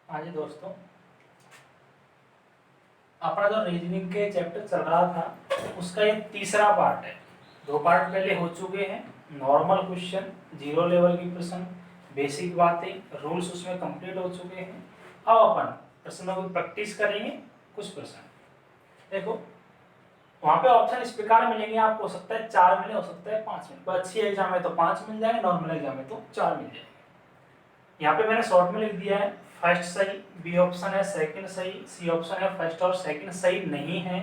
हाँ जी दोस्तों, अपना जो रीजनिंग के चैप्टर चल रहा था उसका ये तीसरा पार्ट है। दो पार्ट पहले हो चुके हैं। नॉर्मल क्वेश्चन, जीरो लेवल की प्रश्न, बेसिक बातें, रूल्स उसमें कंप्लीट हो चुके हैं। अब अपन प्रश्नों की प्रैक्टिस करेंगे। कुछ प्रश्न देखो, वहाँ पे ऑप्शन इस प्रकार मिलेंगे आपको, हो सकता है 4 मिले, हो सकता है 5 मिले। कोई अच्छी एग्जाम है तो 5 मिल जाएंगे, नॉर्मल एग्जाम है तो 4 मिल जाएंगे। यहाँ पे मैंने शॉर्ट में लिख दिया है फर्स्ट सही, बी ऑप्शन है सेकंड सही, सी ऑप्शन है फर्स्ट और सेकंड सही नहीं है,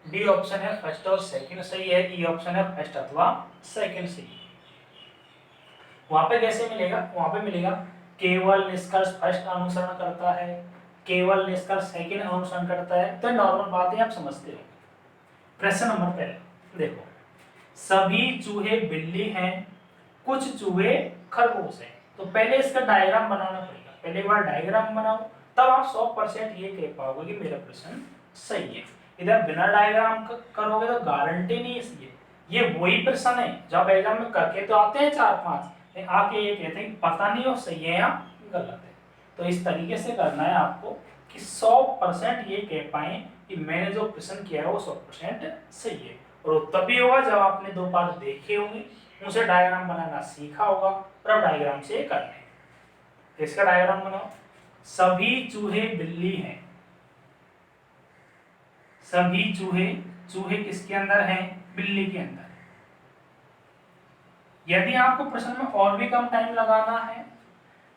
डी ऑप्शन है फर्स्ट और सेकंड सही है, ई ऑप्शन है फर्स्ट अथवा सेकंड सही। वहां पे कैसे मिलेगा? वहां पे मिलेगा केवल निष्कर्ष फर्स्ट अनुसरण करता है, केवल निष्कर्ष सेकंड अनुसरण करता है। तो नॉर्मल बातें आप समझते हो। प्रश्न नंबर पहले देखो, सभी चूहे बिल्ली हैं, कुछ चूहे खरगोश हैं। तो पहले इसका डायग्राम बनाना पड़ेगा। पहले एक बार डायग्राम बनाओ, तब आप 100% ये कह पाओगे कि मेरा प्रश्न सही है। इधर बिना डायग्राम करोगे तो गारंटी नहीं है। ये वही प्रश्न है जब एग्जाम में करके तो आते हैं 4-5, आके ये कहते हैं पता नहीं वो सही है या गलत है। तो इस तरीके से करना है आपको कि 100% ये कह पाए कि मैंने जो प्रश्न किया है वो 100% सही है। और तभी होगा जब आपने 2 पार्ट देखे होंगे, उनसे डायग्राम बनाना सीखा होगा, तब डायग्राम से करना है। तो इसका डायग्राम बनाओ। सभी चूहे बिल्ली हैं, सभी चूहे, चूहे किसके अंदर हैं? बिल्ली के अंदर। यदि आपको प्रश्न में और भी कम टाइम लगाना है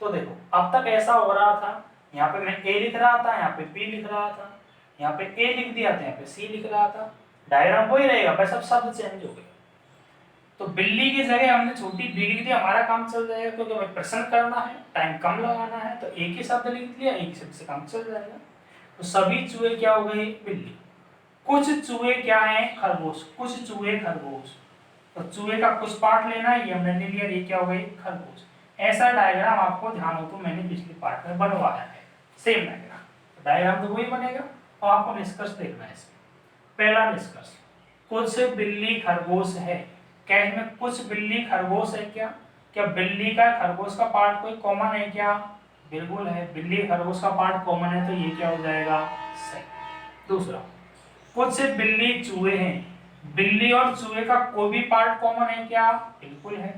तो देखो, अब तक ऐसा हो रहा था, यहाँ पे मैं ए लिख रहा था, यहाँ पे बी लिख रहा था, यहाँ पे ए लिख दिया था, यहाँ पे सी लिख रहा था। डायग्राम वही रहेगा, बस अब शब्द चेंज हो गए। तो बिल्ली की जगह हमने छोटी बी लिख दिया, हमारा काम चल जाएगा, क्योंकि हमें प्रश्न करना है, टाइम कम लगाना है। तो एक ही शब्द लिख दिया, एक ही शब्द से काम चल जाएगा। तो सभी चूहे क्या हो गए? बिल्ली। कुछ चूहे क्या है? खरगोश। कुछ चूहे खरगोश। तो चूहे का कुछ पार्ट लेना है, ये हमने ले लिया, ये क्या हो गई? खरगोश। ऐसा डायग्राम आपको ध्यान हो तो मैंने पिछले पार्ट में बनवाया है, सेम डायग्राम। डायग्राम तो वही बनेगा और आपको निष्कर्ष देखना है इसमें। पहला निष्कर्ष, कुछ बिल्ली खरगोश है। क्या इसमें कुछ बिल्ली खरगोश है? क्या क्या बिल्ली का खरगोश का पार्ट कोई कॉमन है क्या? बिल्कुल है, बिल्ली खरगोश का पार्ट कॉमन है, तो ये क्या हो जाएगा? सही। दूसरा, कुछ बिल्ली चूहे हैं। बिल्ली और चूहे का कोई भी पार्ट कॉमन है क्या? बिल्कुल है,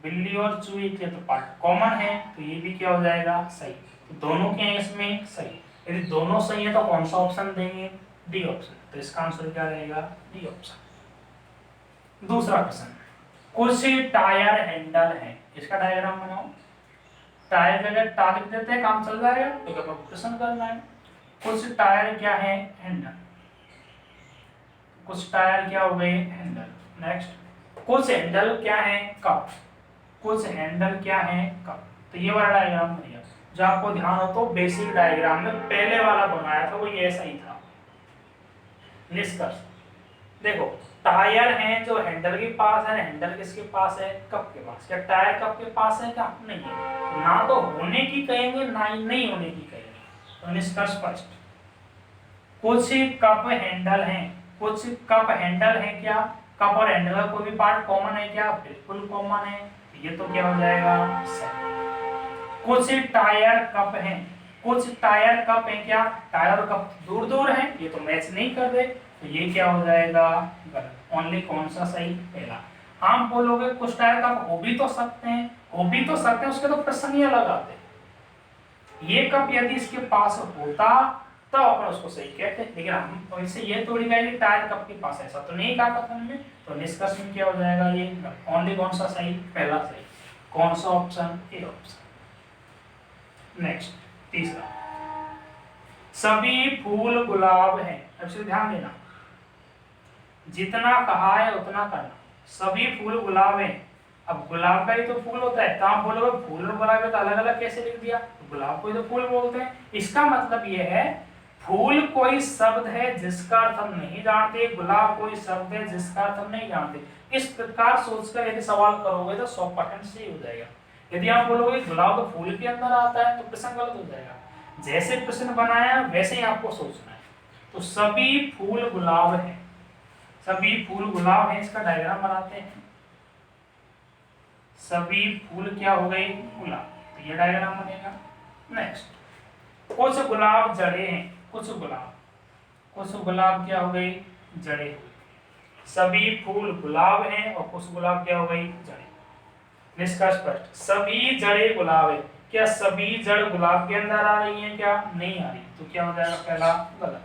बिल्ली और चूहे के तो पार्ट कॉमन है, तो ये भी क्या हो जाएगा? सही। तो दोनों के हैं इसमें सही। यदि दोनों सही है तो कौन सा ऑप्शन देंगे? D option. तो इसका आंसर क्या रहेगा? D option. दूसरा प्रश्न, कुछ टायर हैंडल है। इसका डायग्राम बनाओ। टायर जगह टा लिख देते हैं, काम चल जाएगा, तो प्रश्न करना है। कुछ टायर क्या है? हैंडल। कुछ टायर क्या हो गए? हैंडल। नेक्स्ट, कुछ हैंडल क्या है? कप। कुछ हैंडल क्या है? कप। तो ये वाला डायग्राम बनेगा। जो आपको ध्यान हो तो बेसिक डायग्राम में पहले वाला बनाया था वो ये ऐसा ही था। निष्कर्ष देखो, टायर है जो हैंडल के पास है, हैंडल किसके पास है? कप के पास। क्या टायर कप के पास है क्या? नहीं है। ना तो होने की कहेंगे, ना ही नहीं होने की कहेंगे। तो निष्कर्ष फर्स्ट, कुछ कप हैंडल हैं। कुछ कप हैंडल है क्या? कप और हैंडल का कोई भी पार्ट कॉमन है क्या? बिल्कुल कॉमन है, ये तो क्या हो जाएगा? सही। कुछ टायर कप हैं। कुछ टायर कप है क्या? टायर और कप दूर दूर हैं, ये तो मैच नहीं कर रहे, तो ये क्या हो जाएगा? गलत। ओनली कौन सा सही? पहला। आप बोलोगे कुछ टायर कप हो भी तो सकते हैं, हो भी तो सकते हैं, उसके तो प्रश्न ही अलग आते हैं। ये कप यदि इसके पास होता तो अपन उसको सही कहते, लेकिन हम इससे ये थोड़ी कहेंगे टायर कप के पास, ऐसा तो नहीं कहा कथन में। तो निष्कर्ष में क्या हो जाएगा? ये ओनली कौन सा सही? पहला सही। कौन सा ऑप्शन? A option. नेक्स्ट, तीसरा, सभी फूल गुलाब हैं। अब से ध्यान देना, जितना कहा है उतना करना। सभी फूल गुलाब हैं। अब गुलाब का ही तो फूल होता है, तो आप बोलोगे फूल और गुलाब तो अलग अलग कैसे लिख दिया? तो गुलाब को ही तो फूल बोलते हैं। इसका मतलब यह है, फूल कोई शब्द है जिसका अर्थ हम नहीं जानते, गुलाब कोई शब्द है जिसका अर्थ हम नहीं जानते। इस प्रकार सोचकर यदि सवाल करोगे तो 100% सही हो जाएगा। यदि आप बोलोगे गुलाब तो फूल के अंदर आता है तो प्रश्न गलत हो जाएगा। जैसे प्रश्न बनाया वैसे ही आपको सोचना है। तो सभी फूल गुलाब हैं, सभी फूल गुलाब हैं, इसका डायग्राम बनाते हैं। सभी फूल क्या हो गए? गुलाब। तो ये डायग्राम बनेगा। नेक्स्ट, कुछ गुलाब जड़े हैं, कुछ गुलाब क्या हो गई, जड़े। सभी फूल गुलाब हैं और कुछ गुलाब क्या हो गई, जड़े। निष्कर्ष स्पष्ट, सभी जड़े गुलाब है। क्या सभी जड़ गुलाब के अंदर आ रही हैं, क्या नहीं आ रही, तो क्या हो जाएगा पहला गलत।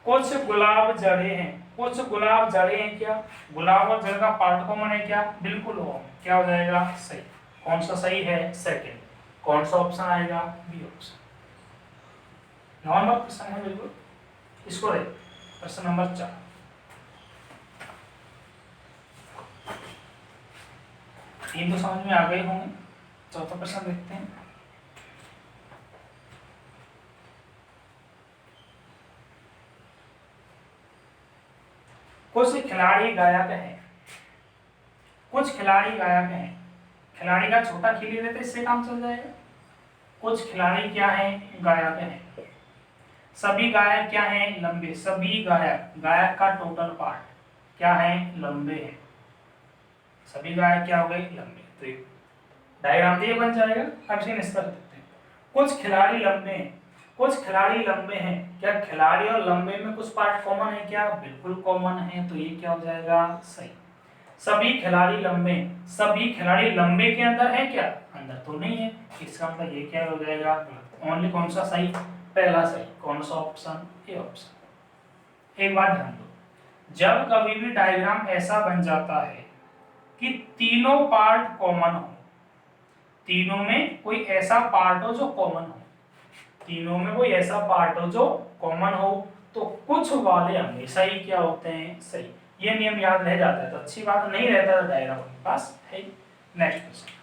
कुछ गुलाब जड़े हैं, कुछ गुलाब जड़े हैं, क्या गुलाब और जड़ का पार्ट कॉमन है, क्या बिल्कुल हो, क्या हो जाएगा सही। कौन सा सही है, सेकंड। कौन सा ऑप्शन आएगा, बी ऑप्शन। नॉर्मल प्रश्न है बिल्कुल। इसको देख, प्रश्न नंबर 4। तीन तो समझ में आ गए होंगे, चौथा प्रश्न देखते हैं। कुछ खिलाड़ी गायक हैं, कुछ खिलाड़ी गायक हैं। खिलाड़ी का छोटा खिली देते इससे काम चल जाएगा। कुछ खिलाड़ी क्या हैं, गायक हैं। सभी गायक क्या हैं, लंबे। सभी गायक, गायक का टोटल पार्ट क्या है, लंबे हैं। सभी गायक क्या हो गए, लंबे। तो एक डायग्राम ये बन जाएगा। अब इसे निष्कर्ष देते हैं। कुछ खिलाड़ी लंबे हैं, कुछ खिलाड़ी लंबे हैं। क्या खिलाड़ी और लंबे में कुछ पार्ट कॉमन है, क्या बिल्कुल कॉमन है, तो ये क्या हो जाएगा सही। सभी खिलाड़ी लंबे, सभी खिलाड़ी लंबे के अंदर है, क्या अंदर तो नहीं है, इसका मतलब ये क्या हो जाएगा गलत। ओनली कौन सा सही, पहला सही। कौन सा ऑप्शन, ए ऑप्शन। एक बात ध्यान दो, जब कभी भी डायग्राम ऐसा बन जाता है कि तीनों पार्ट कॉमन हो, तीनों में कोई ऐसा पार्ट हो जो कॉमन हो, तीनों में कोई ऐसा पार्ट हो जो कॉमन हो, तो कुछ वाले हमेशा ही क्या होते हैं, सही। ये नियम याद रह जाता है तो अच्छी बात, नहीं रहता तो डायग्राम आपके पास है। Next question.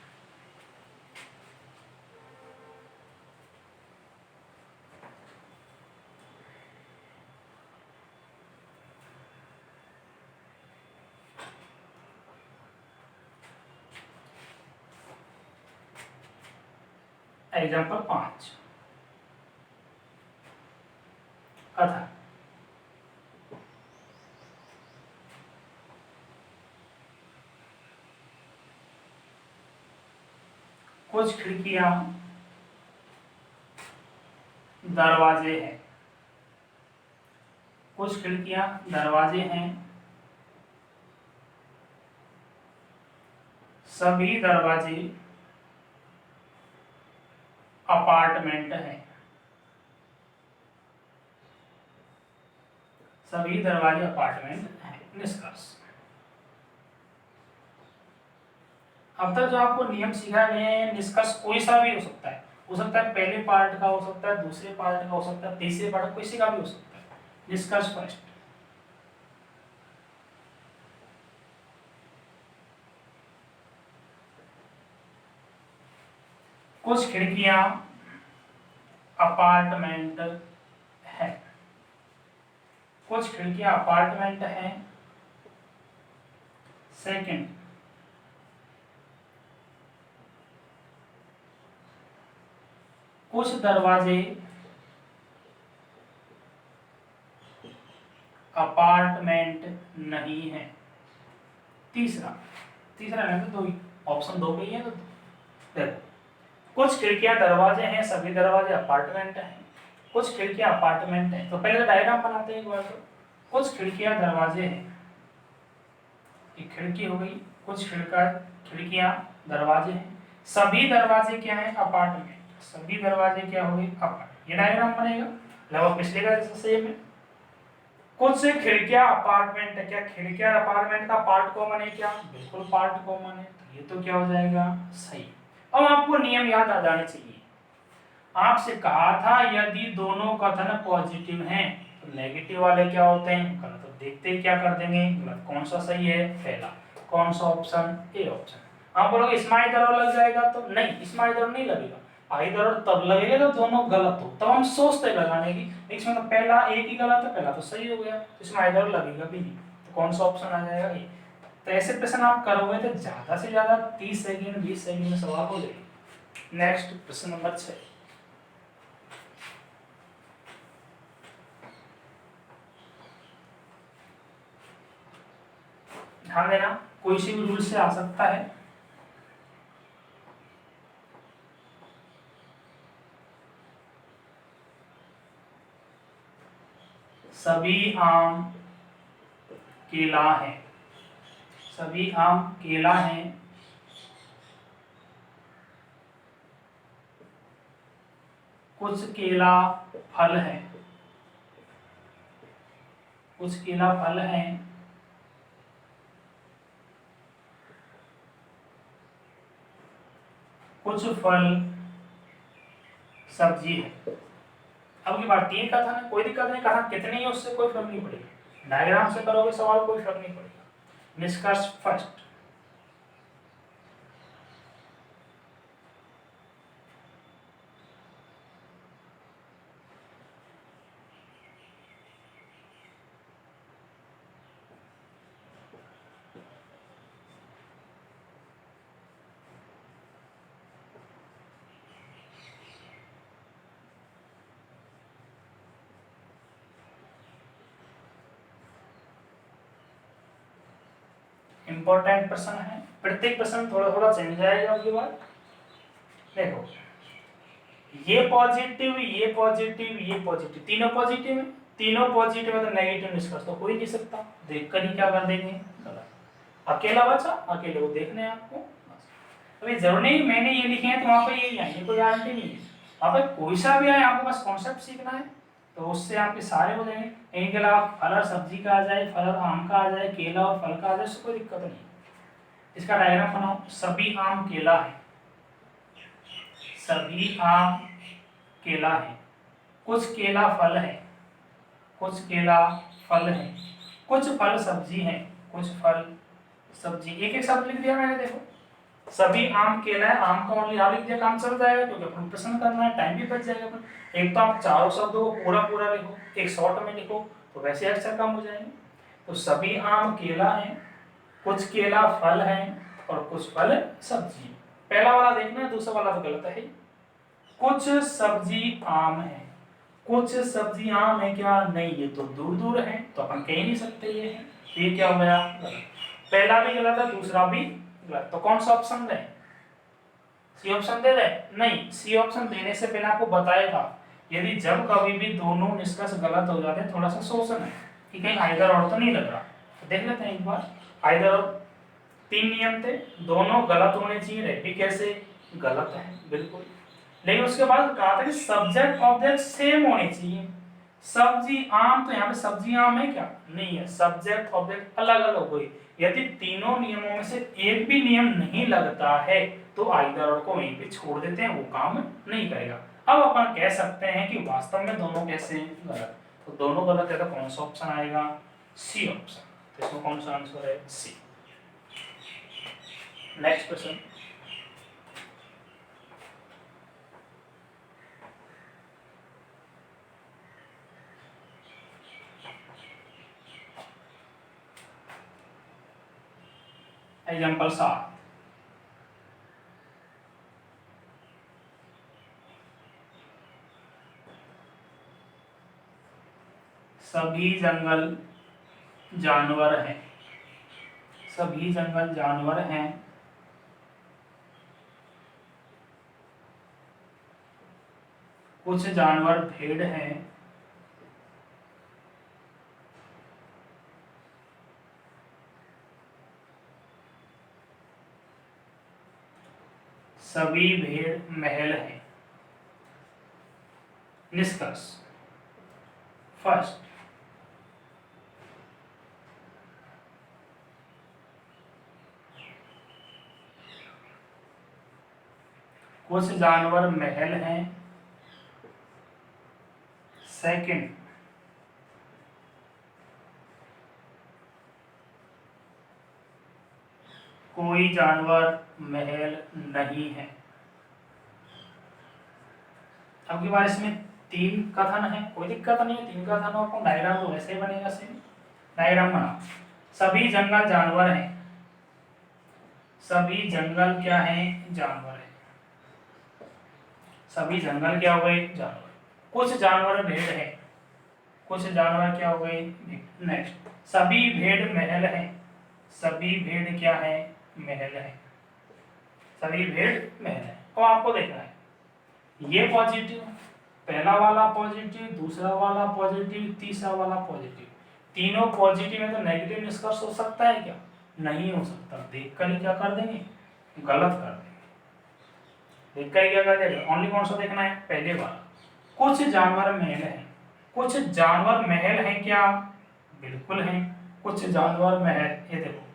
एग्जाम्पल 5 कथा। कुछ खिड़कियां दरवाजे हैं, कुछ खिड़कियां दरवाजे हैं। सभी दरवाजे अपार्टमेंट हैं, सभी दरवाजे अपार्टमेंट हैं। निष्कर्ष, अब तक जो आपको नियम सिखाए गए हैं, निष्कर्ष कोई सा भी हो सकता है। हो सकता है पहले पार्ट का, हो सकता है दूसरे पार्ट का, हो सकता है तीसरे पार्ट, किसी का भी हो सकता है। निष्कर्ष फर्स्ट। कुछ खिड़कियां अपार्टमेंट है, कुछ खिड़कियां अपार्टमेंट हैं। सेकंड, कुछ दरवाजे अपार्टमेंट नहीं है। तीसरा, तीसरा नहीं तो दो ही ऑप्शन, दो पे ही है तो देखो, कुछ खिड़कियां दरवाजे हैं, सभी दरवाजे अपार्टमेंट हैं। कुछ खिड़कियां अपार्टमेंट हैं, तो पहले तो डायग्राम बनाते हैं एक बार। तो कुछ खिड़कियां दरवाजे हैं, एक खिड़की हो गई, कुछ खिड़कियां दरवाजे हैं। सभी दरवाजे क्या हैं, अपार्टमेंट। सभी दरवाजे क्या हो गए, अपार्टमेंट। ये डायग्राम बनेगा लगभग पिछले का जैसा सेम है। कुछ खिड़कियां अपार्टमेंट है, क्या खिड़कियां अपार्टमेंट का पार्ट कॉमन है, क्या बिल्कुल पार्ट कॉमन है, तो ये तो क्या हो जाएगा सही। अब आपको नियम याद आ जाने चाहिए। आपसे कहा था यदि दोनों कथन पॉजिटिव हैं तो नेगेटिव वाले क्या होते हैं, गलत। तो देखते ही क्या कर देंगे गलत। कौन सा सही है, पहला। कौन सा ऑप्शन, ए ऑप्शन। आप बोलोगे इसमें इधर लग जाएगा, तो नहीं, इसमें इधर नहीं लगेगा। इधर तब लगेगा जब दोनों गलत हो, तब हम सोचते लगाने की। इसमें तो पहला एक ही गलत है, पहला तो सही हो गया, तो इसमें इधर लगेगा भी नहीं, तो कौन सा ऑप्शन आ जाएगा, ए। तो ऐसे प्रश्न आप करोगे तो ज्यादा से ज्यादा 30 सेकंड 20 सेकंड में सवाल हो जाएगा। नेक्स्ट प्रश्न नंबर 6। ध्यान देना, कोई सी भी रूल से आ सकता है। सभी आम केला हैं, सभी आम केला हैं, कुछ केला फल है, कुछ केला फल है, कुछ फल सब्जी है। अब की बात 3 कथन है, कोई दिक्कत नहीं, कथन कितनी है उससे कोई फर्क नहीं पड़ेगा, डायग्राम से करोगे सवाल कोई फर्क नहीं पड़ेगा। निष्कर्ष फर्स्ट, इंपॉर्टेंट प्रश्न है, प्रत्येक प्रश्न थोड़ा थोड़ा चेंज आएगा। आपकी बात देखो, ये पॉजिटिव, ये पॉजिटिव, ये पॉजिटिव, तीनों पॉजिटिव है, तीनों पॉजिटिव है तो नेगेटिव निष्कर्ष तो हो ही नहीं सकता। देखकर ही क्या कर देंगे, गलत। अकेला बचा, अकेले को देखने हैं आपको। अभी जरूर नहीं मैंने ये लिखे हैं तो वहां पर यही आएंगे, कोई गारंटी नहीं है। वहां पर कोई सा भी आए, आपको बस कॉन्सेप्ट सीखना है तो उससे आपके सारे हो जाएंगे। इनके अलावा फल और सब्जी का आ जाए, फल और आम का आ जाए, केला और फल का आ जाए, उससे कोई दिक्कत नहीं। इसका डायग्राम बनाओ, सभी आम केला है, सभी आम केला है, कुछ केला फल है, कुछ केला फल है, कुछ फल सब्जी है, कुछ फल सब्जी। एक एक शब्द लिख दिया मैंने, देखो सभी आम केला है, आम का ओनली आ लिख दिया, काम चल जाएगा क्योंकि अपन प्रश्न करना है, टाइम भी बच जाएगा अपन। एक तो आप चारों शब्दों को पूरा पूरा लिखो, एक शॉर्ट में लिखो तो वैसे अक्षर कम हो जाएंगे। तो सभी आम केला है, कुछ केला फल है और कुछ फल सब्जी। पहला वाला देखना, दूसरा वाला तो गलत है। कुछ सब्जी आम है, कुछ सब्जी आम है क्या, नहीं ये तो दूर दूर है तो अपन कह ही नहीं सकते ये है, तो ये क्या हो गया, गलत। पहला भी गलत है, दूसरा भी गलत, तो कौन सा ऑप्शन दें, सी ऑप्शन दे दे? नहीं, सी ऑप्शन देने से पहले आपको बताएगा यदि जब कभी भी दोनों निष्कर्ष गलत हो जाते हैं थोड़ा सा सोचना है कि कहीं आइदर और तो नहीं लग रहा। तो देख लेते हैं एक बार, आइदर और 3 नियम थे, दोनों गलत होने चाहिए, रहे कैसे गलत है बिल्कुल। लेकिन उसके बाद कहा था कि सब्जेक्ट ऑब्जेक्ट सेम होने चाहिए। सब्जी आम, तो यहाँ पे सब्जी आम है क्या, नहीं है, सब्जेक्ट ऑब्जेक्ट अलग अलग हो गई। यदि तीनों नियमों में से एक भी नियम नहीं लगता है तो आइदर और को वहीं पे छोड़ देते हैं, वो काम नहीं करेगा। अब अपन कह सकते हैं कि वास्तव में दोनों कैसे हैं, गलत। तो दोनों गलत है तो कौन सा ऑप्शन आएगा, सी ऑप्शन। तो इसमें कौन सा आंसर है, सी। नेक्स्ट क्वेश्चन, एग्जाम्पल 7, सभी जंगल जानवर हैं, सभी जंगल जानवर हैं, कुछ जानवर भेड़ हैं, सभी भेड़ महल हैं। निष्कर्ष फर्स्ट, कुछ जानवर महल हैं। सेकंड, कोई जानवर महल नहीं है। अब की बार इसमें 3 कथन है, कोई दिक्कत नहीं है, 3 कथनों को डायग्राम तो वैसे ही बनेगा सेम। डायग्राम बना, सभी जंगल जानवर हैं, सभी जंगल क्या है, जानवर है, सभी जंगल क्या हो गए, जानवर। कुछ जानवर भेड़ है, कुछ जानवर क्या हो गए, भेड़। नेक्स्ट, सभी भेड़ महल है, सभी भेड़ क्या है, महल है, सभी भेड़ महल है। और आपको देखना है ये पॉजिटिव पहला वाला पॉजिटिव, दूसरा वाला पॉजिटिव, तीसरा वाला पॉजिटिव, तीनों पॉजिटिव है तो नेगेटिव निष्कर्ष हो सकता है क्या? नहीं हो सकता। देखकर ही क्या कर देंगे? गलत कर देंगे। देखकर ही क्या कर देंगे? ओनली कौन सा देखना है? पहले वाला। कुछ जानवर महल हैं। कुछ जानवर महल हैं क्या? बिल्कुल हैं। कुछ जानवर महल, ये देखो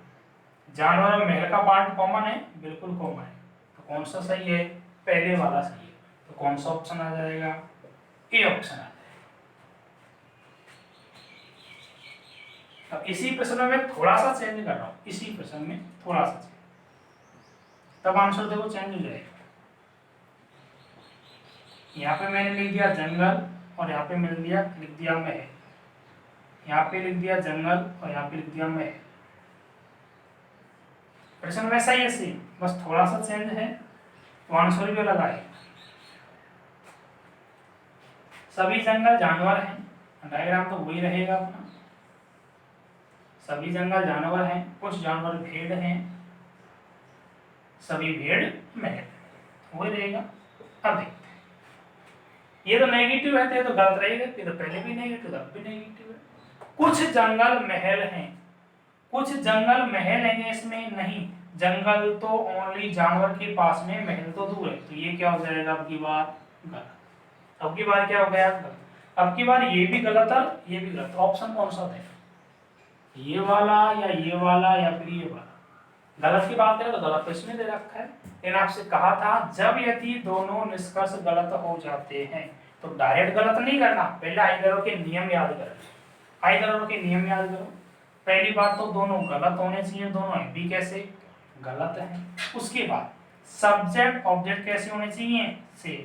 जानवर और महल का पार्ट कॉमन है, बिल्कुल कॉमन है। तो कौन सा सही है? पहले वाला सही है। तो कौन सा ऑप्शन आ जाएगा? ए ऑप्शन आ जाएगा। अब इसी प्रश्न में मैं थोड़ा सा चेंज कर रहा हूं, इसी प्रश्न में थोड़ा सा चेंज, तब आंसर देखो चेंज हो जाएगा। यहाँ पे मैंने लिख दिया जंगल और यहाँ पे लिख दिया महल, यहाँ पे लिख दिया जंगल और यहाँ पे लिख दिया महल। प्रश्न वैसा ही है सेम, बस थोड़ा सा चेंज है तो आंसर भी अलग आएगा। सभी जंगल जानवर हैं, डायग्राम तो वही रहेगा अपना। सभी जंगल जानवर हैं, कुछ जानवर भेड़ हैं, सभी भेड़ महल, वही रहेगा। अब देखते हैं, ये तो नेगेटिव है तो ये तो गलत रहेगा, ये तो पहले भी नेगेटिव अब भी नेगेटिव है। कुछ जंगल महल हैं, कुछ जंगल महल हैं इसमें नहीं, जंगल तो ओनली जानवर के पास में, महल तो दूर है। तो ये क्या हो जाएगा अब की बार? गलत। अब की बार क्या हो गया? गलत। अब की बार ये भी गलत और ये भी गलत। ऑप्शन कौन सा देगा? ये वाला या ये वाला या फिर ये वाला? गलत की बात करें तो गलत तो इसमें दे रखा है, लेकिन आपसे कहा था जब यदि दोनों निष्कर्ष गलत हो जाते हैं तो डायरेक्ट गलत नहीं करना, पहले आइदरों के नियम याद करो। आइदरों के नियम याद करो। पहली बात तो दोनों गलत होने चाहिए, दोनों है भी कैसे? गलत है। उसके बाद सब्जेक्ट ऑब्जेक्ट कैसे होने चाहिए? सेम,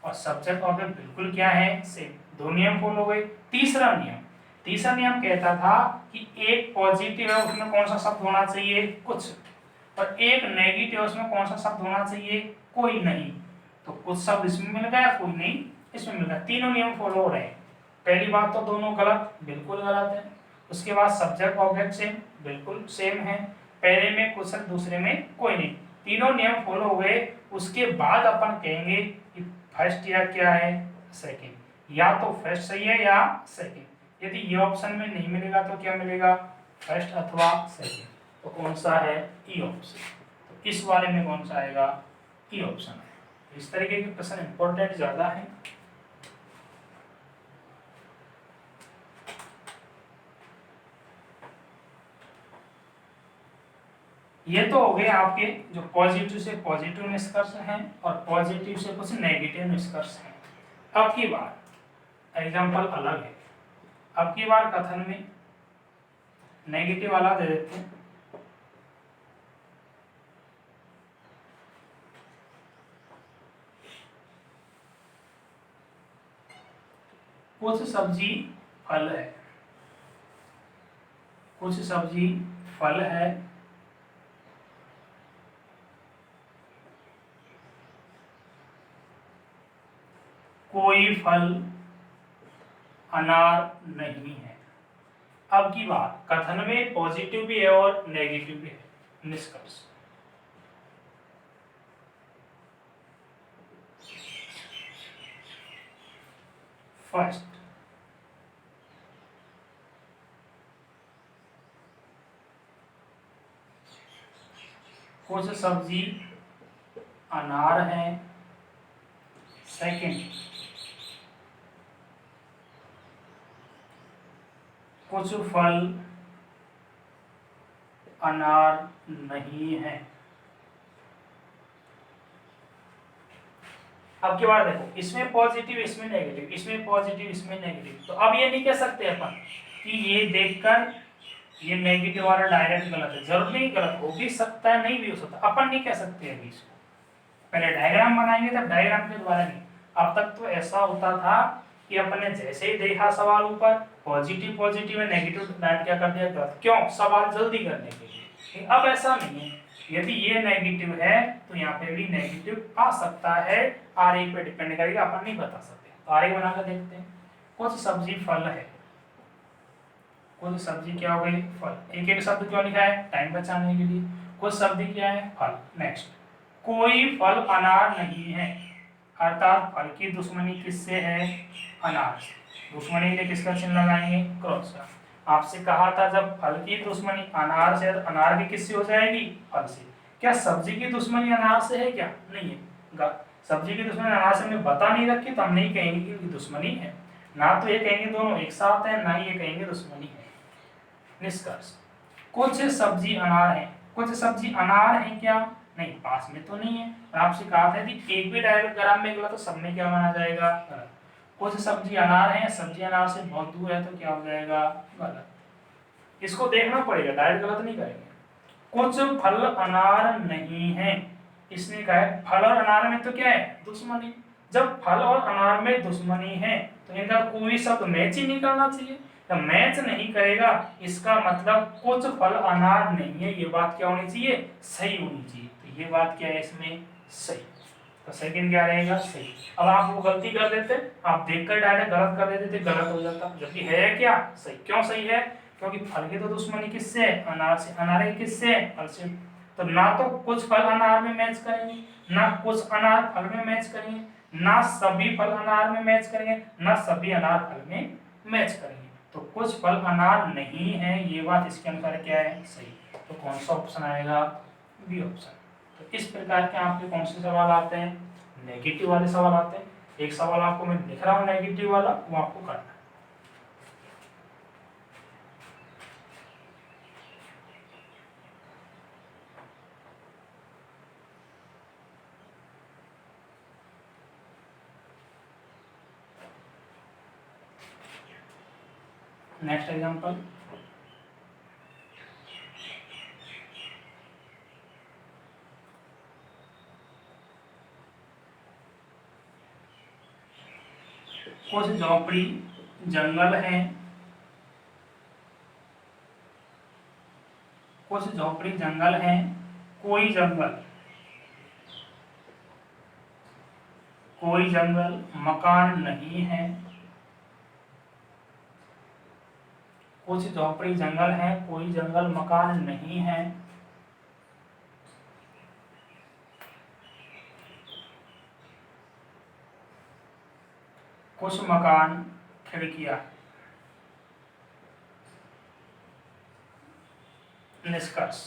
और सब्जेक्ट ऑब्जेक्ट बिल्कुल क्या है? सेम। दो नियम फॉलो हुए। तीसरा नियम कहता था कि एक पॉजिटिव है उसमें कौन सा शब्द होना चाहिए? कुछ, और एक नेगेटिव है उसमें कौन सा शब्द होना चाहिए? कोई नहीं। तो कुछ शब्द इसमें मिल गया, कोई नहीं इसमें मिल गया। तीनों नियम फॉलो हो रहे हैं। पहली बात तो दोनों गलत, बिल्कुल गलत है। उसके बाद सब्जेक्ट ऑब्जेक्ट सेम, बिल्कुल सेम है। पहले में कुछ है, दूसरे में कोई नहीं, तीनों नियम फॉलो हुए। उसके बाद अपन कहेंगे कि फर्स्ट या क्या है? सेकंड, या तो फर्स्ट सही है या सेकंड। यदि ये ऑप्शन में नहीं मिलेगा तो क्या मिलेगा? फर्स्ट अथवा सेकंड। तो कौन सा है? E option. तो इस वाले में कौन सा आएगा? ई ऑप्शन है। इस तरीके के प्रश्न इंपॉर्टेंट ज्यादा है। ये तो हो गए आपके जो पॉजिटिव से पॉजिटिव निष्कर्ष हैं और पॉजिटिव से कुछ नेगेटिव निष्कर्ष हैं। अब की बार एग्जांपल अलग है। अब की बार कथन में नेगेटिव वाला दे देते हैं। कुछ सब्जी फल है, कुछ सब्जी फल है, कोई फल अनार नहीं है। अब की बात कथन में पॉजिटिव भी है और नेगेटिव भी है। निष्कर्ष फर्स्ट, कुछ सब्जी अनार है। सेकंड, कुछ फल अनार नहीं है। अब की बार देखो, इसमें पॉजिटिव इसमें नेगेटिव, इसमें पॉजिटिव इसमें नेगेटिव। तो अब ये नहीं कह सकते अपन कि ये देखकर ये नेगेटिव वाला डायरेक्ट गलत है। जरूर नहीं, गलत हो भी सकता है, नहीं भी हो सकता, अपन नहीं कह सकते अभी इसको। पहले डायग्राम बनाएंगे तब डायग्राम के द्वारा नहीं। अब तक तो ऐसा होता था कि अपन ने जैसे ही देखा सवाल ऊपर पॉजिटिव पॉजिटिव है, नेगेटिव डायरेक्ट क्या कर दिया गलत। क्यों? सवाल जल्दी करने के लिए। अब ऐसा नहीं है, यदि ये नेगेटिव है तो यहाँ पे भी नेगेटिव आ सकता है। आर पे डिपेंड करेगा, अपन नहीं बता सकते। तो आर बनाकर देखते हैं। कुछ सब्जी फल है, कुछ सब्जी क्या हो गई? फल। एक एक शब्द क्यों लिखा है? टाइम बचाने के लिए। कुछ सब्जी क्या है? फल। नेक्स्ट, कोई फल अनार नहीं है। अर्थात फल की दुश्मनी किससे है? अनार से। दुश्मनी के लिए किसका चिन्ह लगाएंगे? क्रॉस का। आपसे कहा था जब फल की दुश्मनी अनार से, तो अनार की किससे हो जाएगी? फल से। क्या सब्जी की दुश्मनी अनार से है क्या? नहीं है। सब्जी की दुश्मनी अनार से हमने बता नहीं रखी, तो हम नहीं कहेंगे कि इनकी दुश्मनी है। ना तो ये कहेंगे दोनों एक साथ है, ना ये कहेंगे दुश्मनी है। निष्कर्ष, कुछ सब्जी अनार है। कुछ सब्जी अनार है क्या? नहीं, पास में तो नहीं है। और आपसे कहा था कि एक भी डायग्राम में गलत तो सब में क्या माना जाएगा? गलत। कुछ सब्जी अनार है, सब्जी अनार से बहुत दूर है, तो क्या हो जाएगा? गलत। इसको देखना पड़ेगा, डायरेक्ट गलत नहीं करेंगे। कुछ फल अनार नहीं है, इसने कहा है फल और अनार में तो क्या है? दुश्मनी। जब फल और अनार में दुश्मनी है तो इनका कोई शब्द मैच ही नहीं करना चाहिए। जब मैच नहीं करेगा इसका मतलब कुछ फल अनार नहीं है, ये बात क्या होनी चाहिए? सही होनी चाहिए। तो ये बात क्या है इसमें? सही। तो सेकंड क्या रहेगा? सही। अब आप वो गलती कर देते, आप देखकर डायरेक्ट गलत कर देते थे, गलत हो जाता। जबकि है क्या? सही। क्यों सही है? क्योंकि फल की तो दुश्मनी किससे है? अनार से। अनार की किससे है? फल से। तो ना तो कुछ फल अनार में मैच करेंगे, ना कुछ अनार फल में मैच करेंगे, ना सभी फल अनार में मैच करेंगे, ना सभी अनार फल में मैच करेंगे। तो कुछ फल अनार नहीं है, ये बात इसके अनुसार क्या है? सही। तो कौन सा ऑप्शन आएगा? B option. तो इस प्रकार के आपके कौन से सवाल आते हैं? नेगेटिव वाले सवाल आते हैं। एक सवाल आपको मैं लिख रहा हूँ नेगेटिव वाला, वो आपको करना है। नेक्स्ट एग्जांपल, कुछ झोपड़ी जंगल है, कुछ झोपड़ी जंगल है, कोई जंगल मकान नहीं है। कुछ झोपड़ी जंगल है, कोई जंगल मकान नहीं है। कुछ मकान खिड़कियां। निष्कर्ष,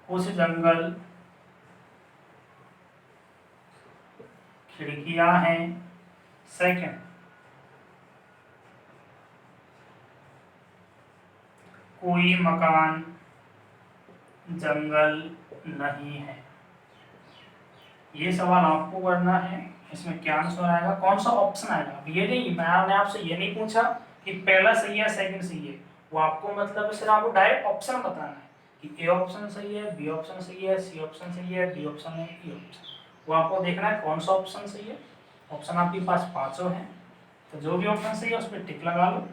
कुछ जंगल खिड़कियां हैं। सेकंड, कोई मकान जंगल नहीं है। ये सवाल आपको करना है। इसमें क्या आंसर आएगा? कौन सा ऑप्शन आएगा? ये नहीं, मैंने आपसे ये नहीं पूछा कि पहला सही है सेकंड सही है। वो आपको मतलब सिर्फ आपको डायरेक्ट ऑप्शन बताना है कि ए ऑप्शन सही है, बी ऑप्शन सही है, सी ऑप्शन सही है, डी ऑप्शन है, ई ऑप्शन। वो आपको देखना है कौन सा ऑप्शन सही है। ऑप्शन आपके पास पांचों हैं, तो जो भी ऑप्शन सही है उस पर टिक लगा लो,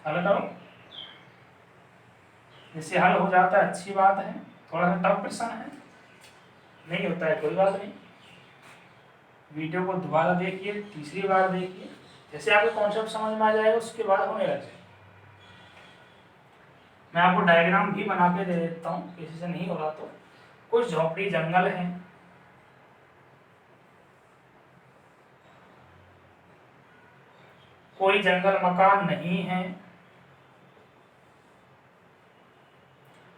हल करो। जैसे हल हो जाता है अच्छी बात है, थोड़ा सा टफ प्रश्न है, नहीं होता है कोई बात नहीं। वीडियो को दोबारा देखिए, तीसरी बार देखिए, जैसे आपको कॉन्सेप्ट समझ में आ जाएगा उसके बाद होने लग जाए। मैं आपको डायग्राम भी बना के दे देता हूँ, किसी से नहीं हो रहा तो। कुछ झोपड़ी जंगल है, कोई जंगल मकान नहीं है,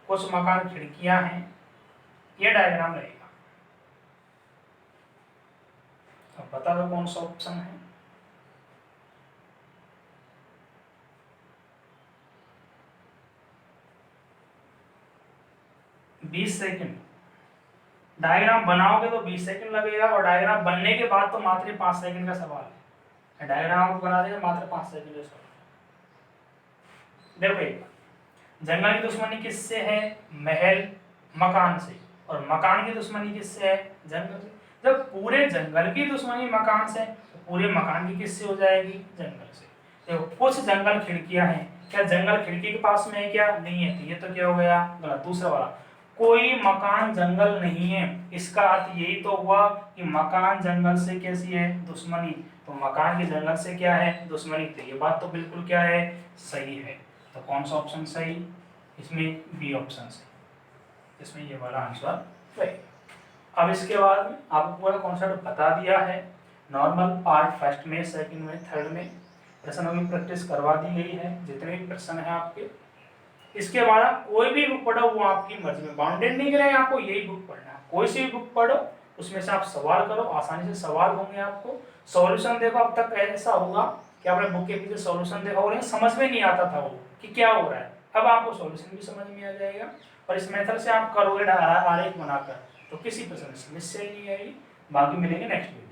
कुछ मकान खिड़कियां हैं। ये डायग्राम रहेगा। अब बता दो कौन सा ऑप्शन है। बीस सेकंड। डायग्राम बनाओगे तो 20 सेकंड लगेगा, और डायग्राम बनने के बाद तो मात्र 5 सेकंड का सवाल है। डायग्राम आपको बना देगा मात्र 5 सेकंड का सवाल। देखो एक जंगल की दुश्मनी किससे है? महल मकान से। और मकान की दुश्मनी किससे है? जंगल से। जब पूरे जंगल की दुश्मनी मकान से, तो पूरे मकान की किससे हो जाएगी? जंगल से। देखो कुछ जंगल खिड़कियां हैं, क्या जंगल खिड़की के पास में है क्या? नहीं है, तो ये तो क्या हो गया? गलत। दूसरा वाला, कोई मकान जंगल नहीं है, इसका अर्थ यही तो हुआ कि मकान जंगल से कैसी है? दुश्मनी। तो मकान की जंगल से क्या है, दुश्मनी थी। ये बात तो बिल्कुल क्या है, सही है। तो कौन सा ऑप्शन सही, इसमें बी ऑप्शन सही, इसमें ये वाला आंसर सही। अब इसके बाद आपको पूरा कॉन्सेप्ट बता दिया है। नॉर्मल पार्ट फर्स्ट में, सेकंड में, थर्ड में प्रश्नों की प्रैक्टिस करवा दी गई है, जितने भी प्रश्न हैं आपके। इसके बाद आप कोई भी बुक पढ़ो, वो आपकी मर्जी में, बाउंडेड नहीं करेंगे आपको यही बुक पढ़ना है। कोई सी भी बुक पढ़ो, उसमें से आप सवाल करो, आसानी से सवाल होंगे आपको। सॉल्यूशन देखो, अब तक ऐसा होगा कि आपने बुक के पीछे सॉल्यूशन देखा और समझ में नहीं आता था वो कि क्या हो रहा है, अब आपको सॉल्यूशन भी समझ में आ जाएगा। और इस मेथड से आप करोगे आरेख बनाकर, तो किसी प्रश्न में समस्या ही नहीं आएगी। बाकी मिलेंगे नेक्स्ट वीडियो।